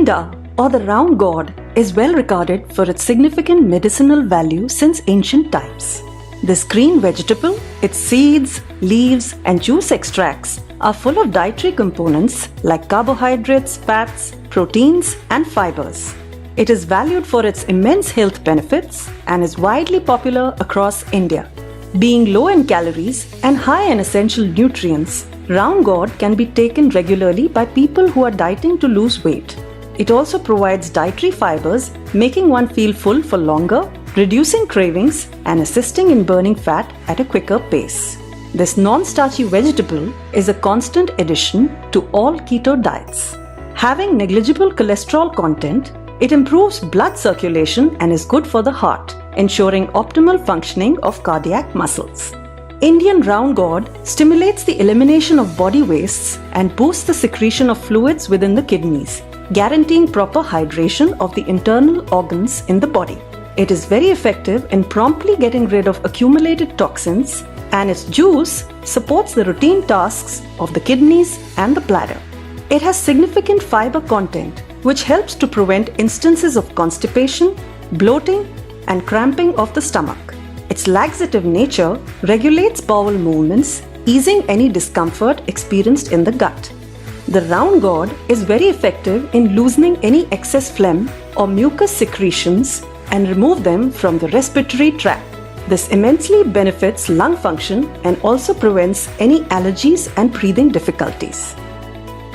Tinda, or the round gourd, is well regarded for its significant medicinal value since ancient times. This green vegetable, its seeds, leaves, and juice extracts are full of dietary components like carbohydrates, fats, proteins, and fibers. It is valued for its immense health benefits and is widely popular across India. Being low in calories and high in essential nutrients, round gourd can be taken regularly by people who are dieting to lose weight. It also provides dietary fibers, making one feel full for longer, reducing cravings, and assisting in burning fat at a quicker pace. This non-starchy vegetable is a constant addition to all keto diets. Having negligible cholesterol content, it improves blood circulation and is good for the heart, ensuring optimal functioning of cardiac muscles. Indian round gourd stimulates the elimination of body wastes and boosts the secretion of fluids within the kidneys, guaranteeing proper hydration of the internal organs in the body. It is very effective in promptly getting rid of accumulated toxins, and its juice supports the routine tasks of the kidneys and the bladder. It has significant fiber content, which helps to prevent instances of constipation, bloating, and cramping of the stomach. Its laxative nature regulates bowel movements, easing any discomfort experienced in the gut. The round gourd is very effective in loosening any excess phlegm or mucus secretions and remove them from the respiratory tract. This immensely benefits lung function and also prevents any allergies and breathing difficulties.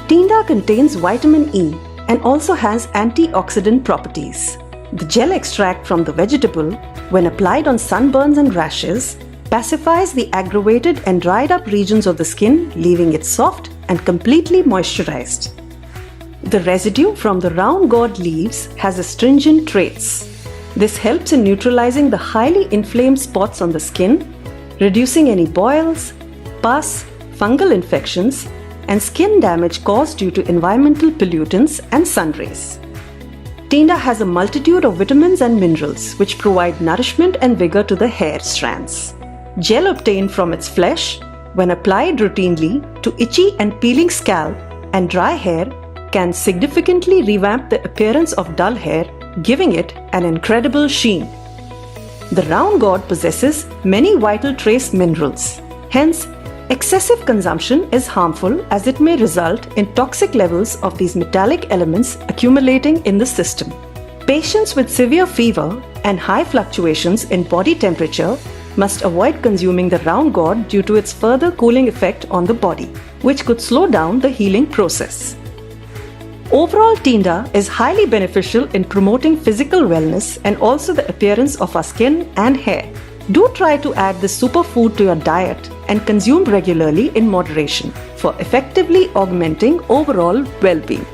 Tinda contains vitamin E and also has antioxidant properties. The gel extract from the vegetable, when applied on sunburns and rashes, pacifies the aggravated and dried up regions of the skin, leaving it soft and completely moisturized. The residue from the round gourd leaves has astringent traits. This helps in neutralizing the highly inflamed spots on the skin, reducing any boils, pus, fungal infections, and skin damage caused due to environmental pollutants and sun rays. Tinda has a multitude of vitamins and minerals which provide nourishment and vigor to the hair strands. Gel obtained from its flesh, when applied routinely to itchy and peeling scalp and dry hair, can significantly revamp the appearance of dull hair, giving it an incredible sheen. The round gourd possesses many vital trace minerals. Hence, excessive consumption is harmful as it may result in toxic levels of these metallic elements accumulating in the system. Patients with severe fever and high fluctuations in body temperature must avoid consuming the round gourd due to its further cooling effect on the body, which could slow down the healing process. Overall, Tinda is highly beneficial in promoting physical wellness and also the appearance of our skin and hair. Do try to add this superfood to your diet and consume regularly in moderation for effectively augmenting overall well-being.